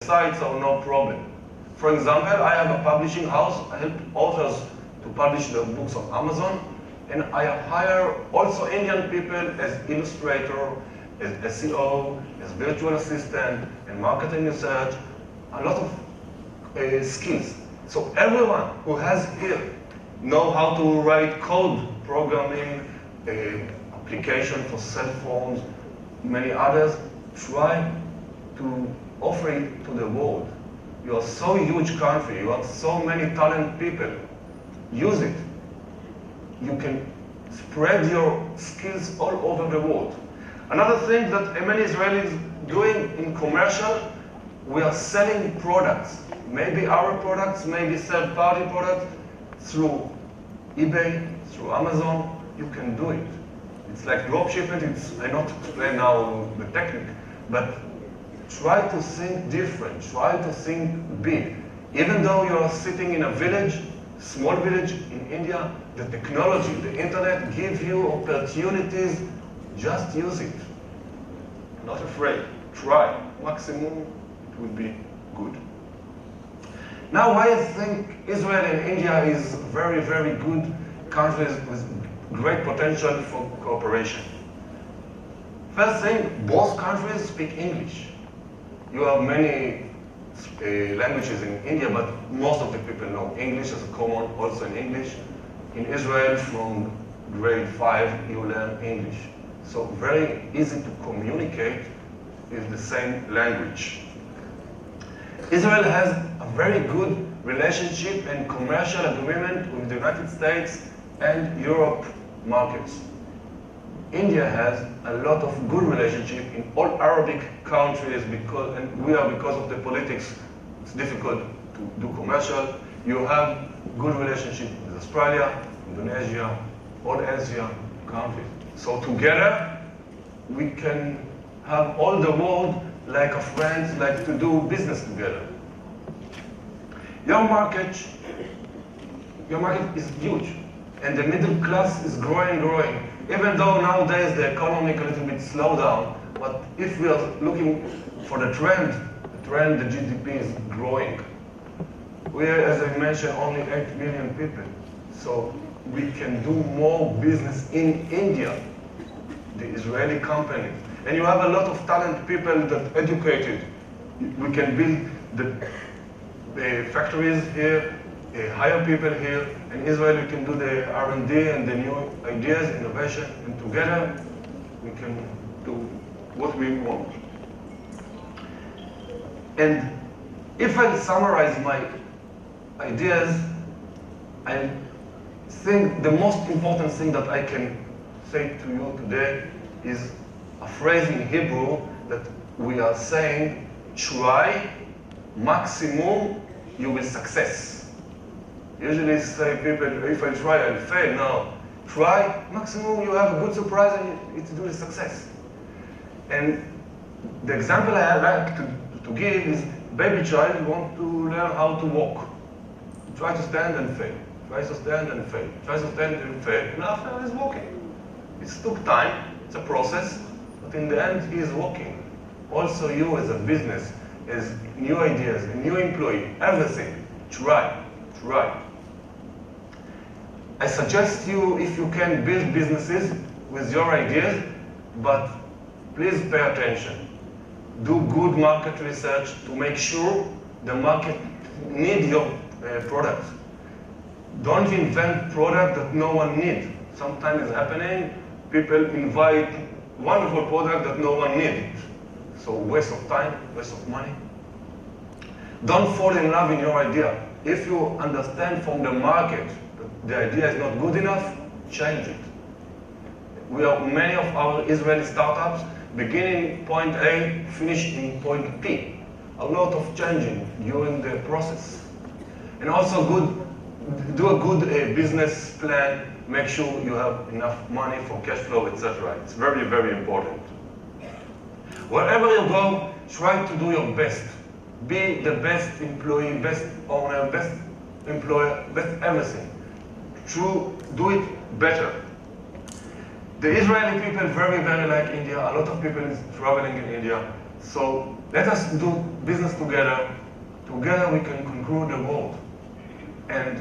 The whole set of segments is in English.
sites are no problem. For example, I have a publishing house. I help authors to publish their books on Amazon, and I hire also Indian people as illustrator, as SEO, as virtual assistant, and marketing research, a lot of skills. So everyone who has here know how to write code, programming, application for cell phones, many others, try to offer it to the world. You are so huge country, you have so many talented people. Use it. You can spread your skills all over the world. Another thing that many Israelis doing in commercial, we are selling products. Maybe our products, maybe third-party products through eBay, through Amazon. You can do it. It's like dropshipping. I not explain now the technique, but try to think different. Try to think big. Even though you are sitting in a village, small village in India, the technology, the internet gives you opportunities. Just use it. Not afraid. Try. Maximum, it will be good. Now, why I think Israel and India is very, very good countries with great potential for cooperation. First thing, both countries speak English. You have many languages in India, but most of the people know English as a common, also in English. In Israel, from grade 5, you learn English. So very easy to communicate with the same language. Israel has a very good relationship and commercial agreement with the United States and Europe markets. India has a lot of good relationship in all Arabic countries because of the politics, it's difficult to do commercial. You have good relationship with Australia, Indonesia, all Asia countries. So together, we can have all the world like a friends, like to do business together. Your market is huge, and the middle class is growing. Even though nowadays the economy a little bit slow down, but if we are looking for the trend, the GDP is growing. We are, as I mentioned, only 8 million people, so we can do more business in India, the Israeli companies. And you have a lot of talented people that educated. We can build the factories here, hire people here. In Israel, we can do the R&D and the new ideas, innovation, and together we can do what we want. And if I summarize my ideas, I think the most important thing that I can say to you today is a phrase in Hebrew that we are saying, try, maximum, you will success. Usually say people, if I try, I'll fail. No, try, maximum, you have a good surprise and it will be success. And the example I like to give is, baby child want to learn how to walk. Try to stand and fail. Try to stand and fail. Try to stand and fail. And after he's walking. It took time, it's a process, but in the end he is walking. Also you as a business, as new ideas, a new employee, everything, try. I suggest you, if you can, build businesses with your ideas, but please pay attention. Do good market research to make sure the market needs your products. Don't invent product that no one needs. Sometimes it's happening, people invite wonderful product that no one needs. So waste of time, waste of money. Don't fall in love in your idea. If you understand from the market that the idea is not good enough, change it. We have many of our Israeli startups beginning point A, finish in point P. A lot of changing during the process. And also do a good business plan. Make sure you have enough money for cash flow, etc. It's very, very important. Wherever you go, try to do your best. Be the best employee, best owner, best employer, best everything. Do it better. The Israeli people very, very like India. A lot of people is traveling in India. So let us do business together. Together we can conquer the world. And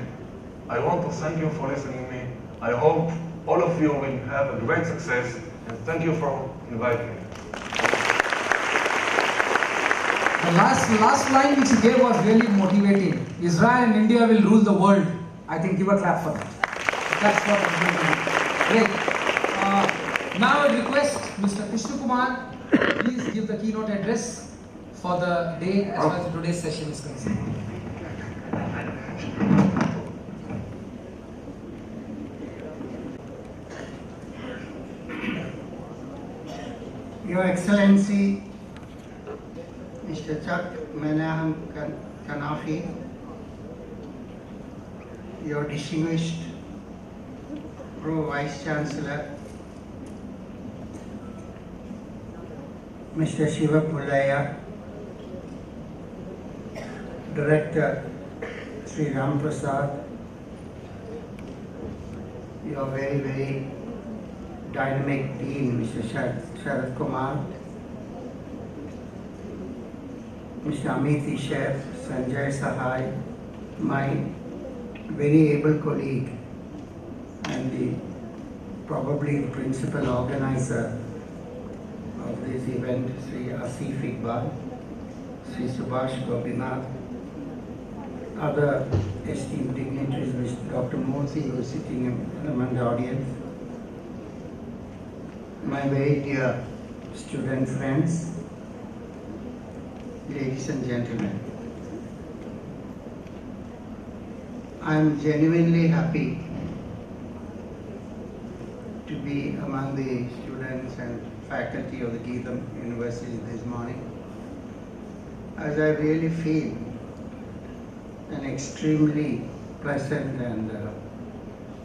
I want to thank you for listening to me. I hope all of you will have a great success, and thank you for inviting me. The last line which he gave was really motivating. Israel and India will rule the world. I think give a clap for that. That's what I'm going to do. Great. Now I request Mr. Krishna Kumar, please give the keynote address for the day as far as today's session is concerned. Your Excellency, Mr. Chuck Menahem Kanafi, your distinguished Pro Vice Chancellor, Mr. Shiva Pullaya, Director Sri Ram Prasad, your very dynamic dean, Mr. Sharad Kumar, Mr. Amit, Eshet, Sanjay Sahai, my very able colleague and probably the principal organizer of this event, Sri Asif Iqbal, Sri Subhash Gopinath, other esteemed dignitaries, Mr. Dr. Murthy, who is sitting among the audience, my very dear student friends, ladies and gentlemen. I am genuinely happy to be among the students and faculty of the GITAM University this morning, as I really feel an extremely pleasant and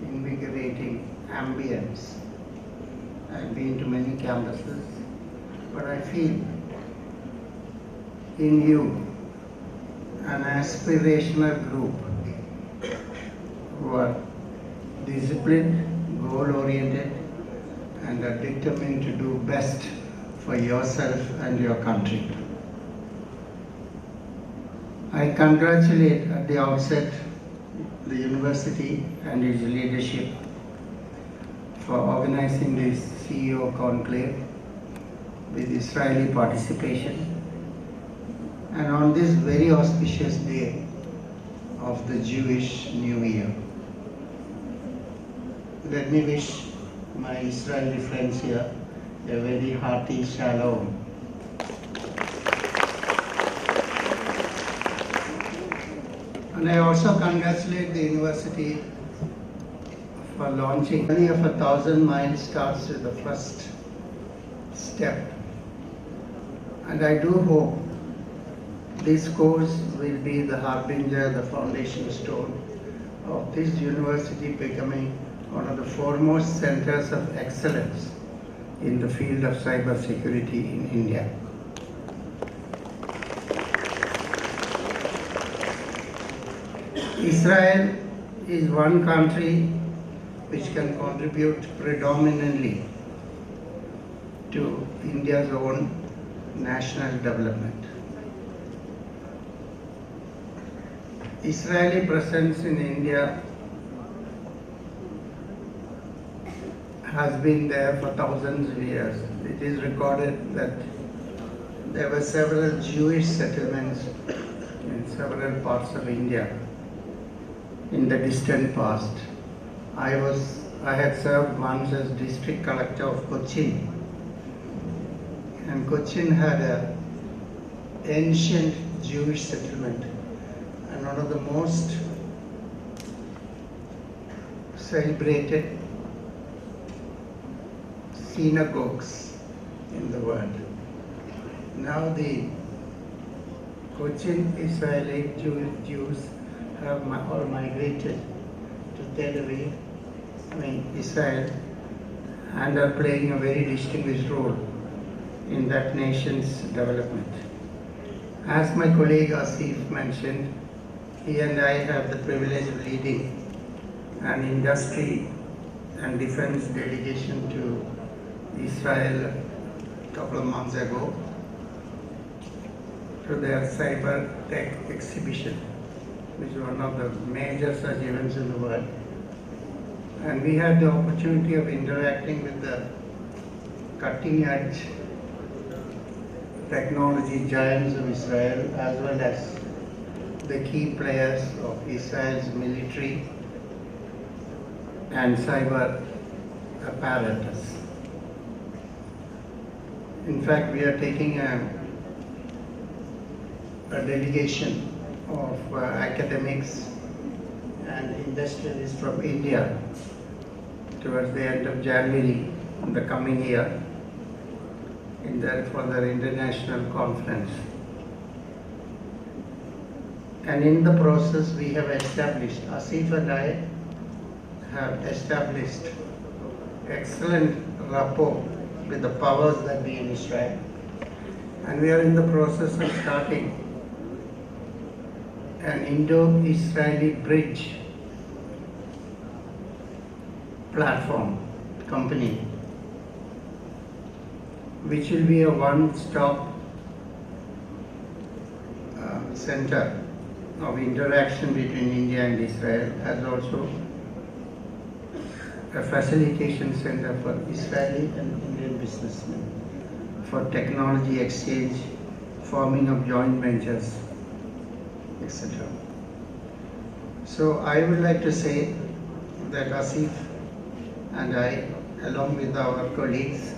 invigorating ambience. I've been to many campuses, but I feel in you an aspirational group who are disciplined, goal-oriented, and are determined to do best for yourself and your country. I congratulate at the outset the university and its leadership for organizing this CEO Conclave with Israeli participation, and on this very auspicious day of the Jewish New Year. Let me wish my Israeli friends here a very hearty shalom. And I also congratulate the university for launching. Journey of 1,000 miles starts with the first step. And I do hope this course will be the harbinger, the foundation stone of this university becoming one of the foremost centers of excellence in the field of cybersecurity in India. Israel is one country which can contribute predominantly to India's own national development. Israeli presence in India has been there for thousands of years. It is recorded that there were several Jewish settlements in several parts of India in the distant past. I had served once as district collector of Cochin, and Cochin had an ancient Jewish settlement and one of the most celebrated synagogues in the world. Now the Cochin Israeli Jews have all migrated to Tel Aviv, Israel, and are playing a very distinguished role in that nation's development. As my colleague Asif mentioned, he and I have the privilege of leading an industry and defense delegation to Israel a couple of months ago. to their cyber tech exhibition, which is one of the major such events in the world. And we had the opportunity of interacting with the cutting edge technology giants of Israel, as well as the key players of Israel's military and cyber apparatus. In fact, we are taking a delegation of academics and industrialists from India towards the end of January in the coming year for their international conference. And in the process, we have established, Asif and I have established excellent rapport with the powers that be in Israel. And we are in the process of starting an Indo-Israeli bridge platform company, which will be a one-stop center of interaction between India and Israel, as also a facilitation center for Israeli and Indian businessmen for technology exchange, forming of joint ventures, etc. So I would like to say that Asif and I, along with our colleagues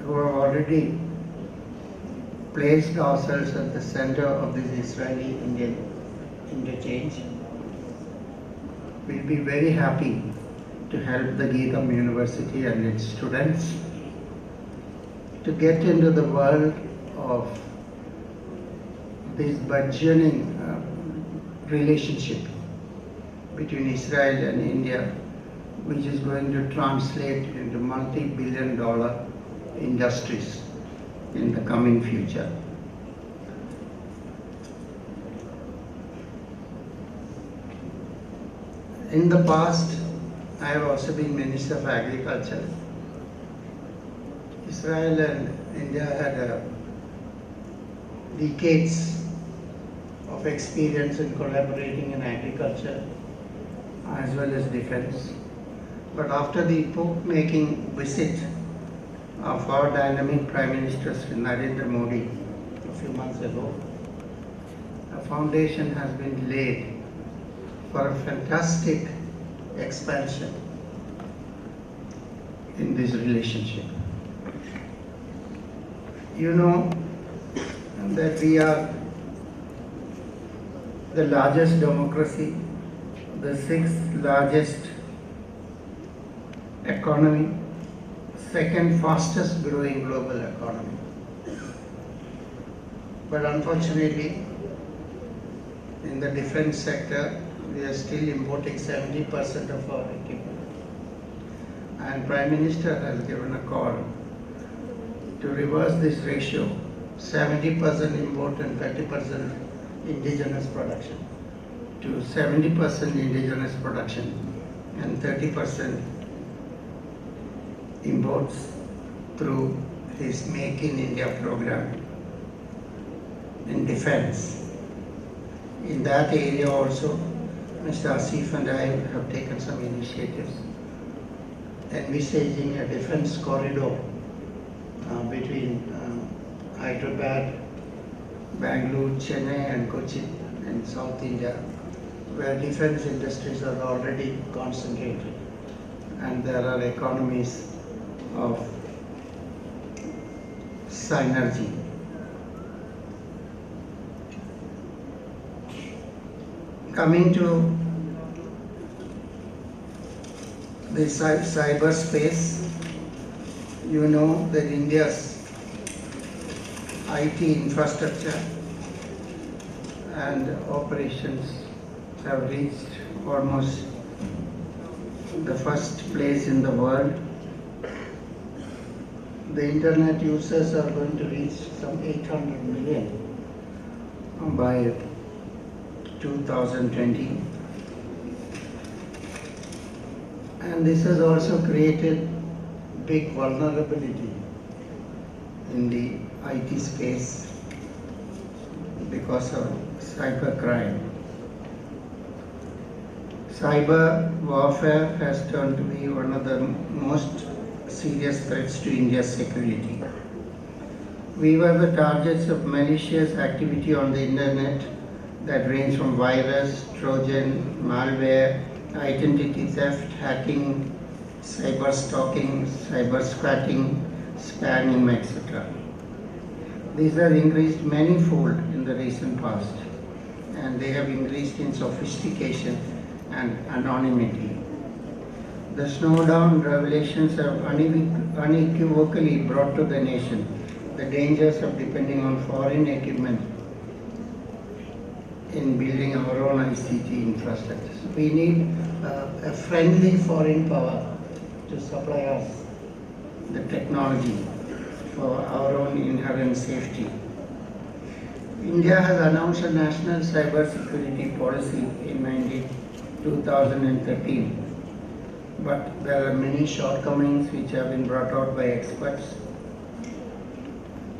who have already placed ourselves at the center of this Israeli-Indian interchange, will be very happy to help the GITAM University and its students to get into the world of this burgeoning relationship between Israel and India, which is going to translate into multi-billion-dollar industries in the coming future. In the past, I have also been Minister of Agriculture. Israel and India had decades of experience in collaborating in agriculture as well as defense. But after the epoch-making visit of our dynamic Prime Minister Sri Narendra Modi a few months ago, a foundation has been laid for a fantastic expansion in this relationship. You know that we are the largest democracy, the sixth largest economy, second fastest growing global economy. But unfortunately, in the defense sector, we are still importing 70% of our equipment. And Prime Minister has given a call to reverse this ratio, 70% import and 30% indigenous production, to 70% indigenous production and 30% imports through his Make in India program in defense. In that area also, Mr. Asif and I have taken some initiatives envisaging a defense corridor between Hyderabad, Bengaluru, Chennai and Kochi in South India, where defense industries are already concentrated and there are economies of synergy. Coming to the cyberspace, you know that India's IT infrastructure and operations have reached almost the first place in the world. The internet users are going to reach some 800 million by 2020. And this has also created big vulnerability in the IT space, because of cybercrime. Cyber warfare has turned to be one of the most serious threats to India's security. We were the targets of malicious activity on the internet that range from virus, Trojan, malware, identity theft, hacking, cyber stalking, cyber squatting, spamming, etc. These have increased manifold in the recent past, and they have increased in sophistication and anonymity. The Snowdown revelations have unequivocally brought to the nation the dangers of depending on foreign equipment in building our own ICT infrastructures. We need a friendly foreign power to supply us the technology for our own inherent safety. India has announced a national cyber security policy in 2013, but there are many shortcomings which have been brought out by experts.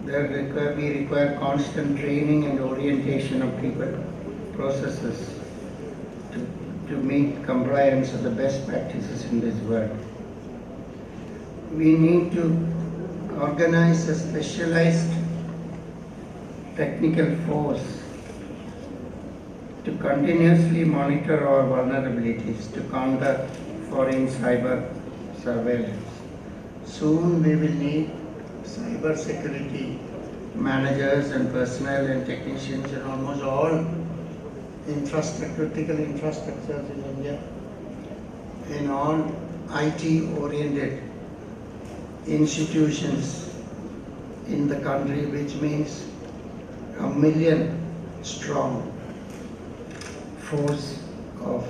We require constant training and orientation of people, processes to meet compliance with the best practices in this world. We need to organize a specialized technical force to continuously monitor our vulnerabilities to counter foreign cyber surveillance. Soon we will need cyber security managers and personnel and technicians in almost all critical infrastructures in India, in all IT-oriented institutions in the country, which means 1 million strong force of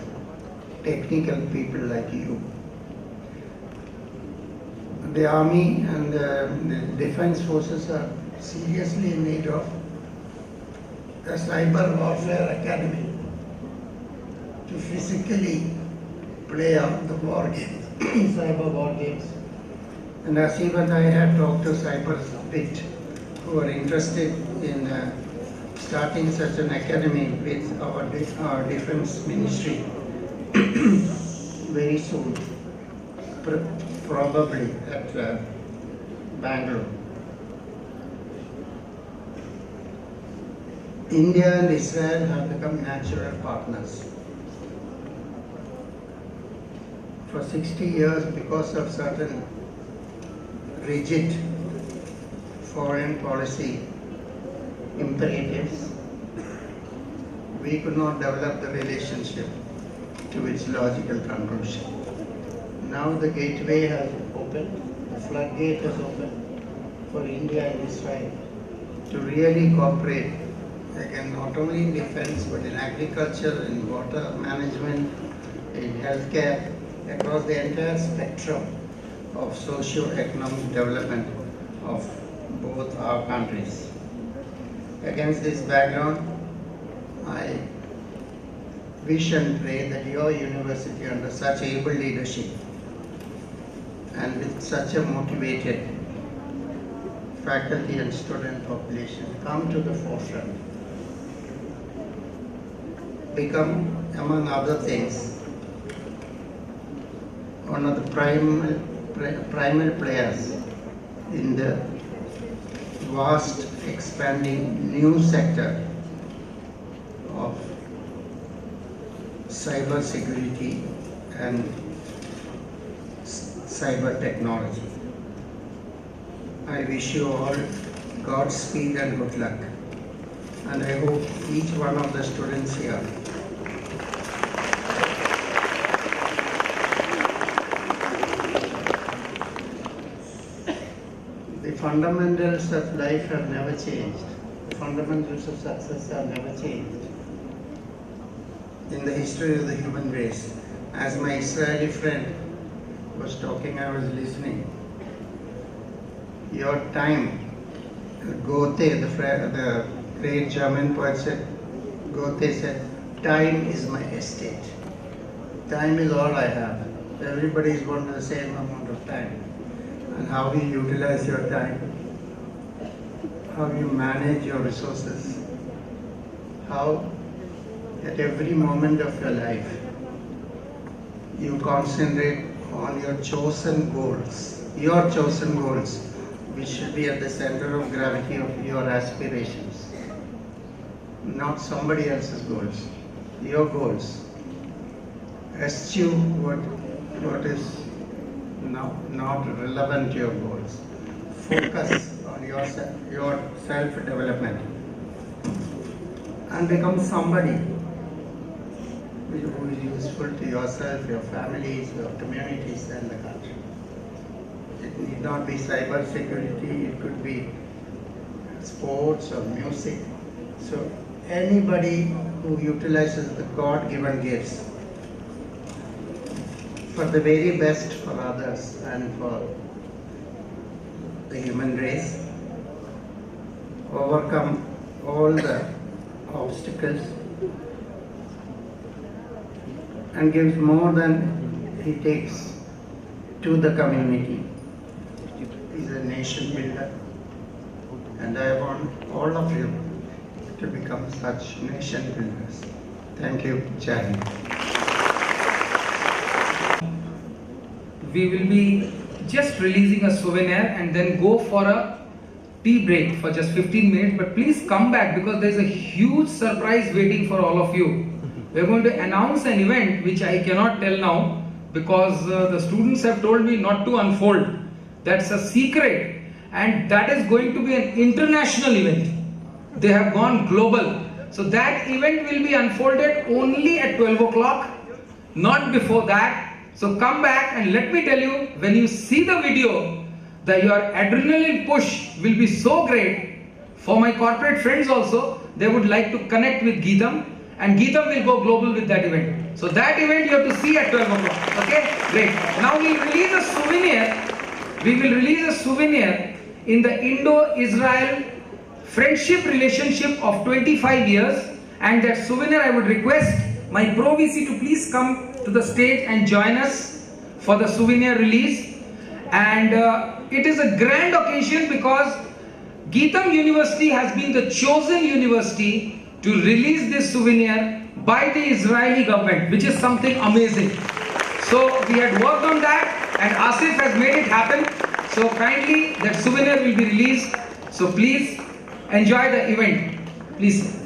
technical people like you. The army and the defense forces are seriously in need of a cyber warfare academy to physically play out the war games, cyber war games. And Asif and I have talked to CyberBit, who are interested in starting such an academy with our defense ministry very soon, probably at Bengaluru. India and Israel have become natural partners. For 60 years, because of certain rigid foreign policy imperatives, we could not develop the relationship to its logical conclusion. Now the gateway has opened, the floodgate has opened for India and Israel to really cooperate, again, not only in defense but in agriculture, in water management, in healthcare, across the entire spectrum of socio-economic development of both our countries. Against this background, I wish and pray that your university, under such able leadership and with such a motivated faculty and student population, come to the forefront, become, among other things, one of the primal players in the vast, expanding new sector of cyber security and cyber technology. I wish you all Godspeed and good luck, and I hope each one of the students here the fundamentals of life have never changed. The fundamentals of success have never changed in the history of the human race. As my Israeli friend was talking, I was listening. Your time, Goethe, the great German poet said, Goethe said, time is my estate. Time is all I have. Everybody is going to the same amount of time. And how do you utilize your time? How do you manage your resources? how at every moment of your life you concentrate on your chosen goals, which should be at the center of gravity of your aspirations, not somebody else's goals, your goals. Eschew what is not relevant to your goals. Focus on your self-development and become somebody who is useful to yourself, your families, your communities and the country. It need not be cyber security, it could be sports or music. So anybody who utilizes the God-given gifts for the very best for others and for the human race, overcome all the obstacles and gives more than he takes to the community. He is a nation builder, and I want all of you to become such nation builders. Thank you, Jai Hind. We will be just releasing a souvenir and then go for a tea break for just 15 minutes. But please come back because there is a huge surprise waiting for all of you. We are going to announce an event which I cannot tell now because the students have told me not to unfold. That's a secret, and that is going to be an international event. They have gone global. So that event will be unfolded only at 12 o'clock, not before that. So come back and let me tell you, when you see the video, your adrenaline push will be so great. For my corporate friends also, they would like to connect with GITAM, and GITAM will go global with that event. So that event you have to see at 12 o'clock. Okay? Great. Now we will release a souvenir. We will release a souvenir in the Indo-Israel friendship relationship of 25 years. And that souvenir, I would request my Pro VC to please come to the stage and join us for the souvenir release. And it is a grand occasion because GITAM University has been the chosen university to release this souvenir by the Israeli government, which is something amazing. So we had worked on that and Asif has made it happen. So kindly that souvenir will be released. So please enjoy the event. Please.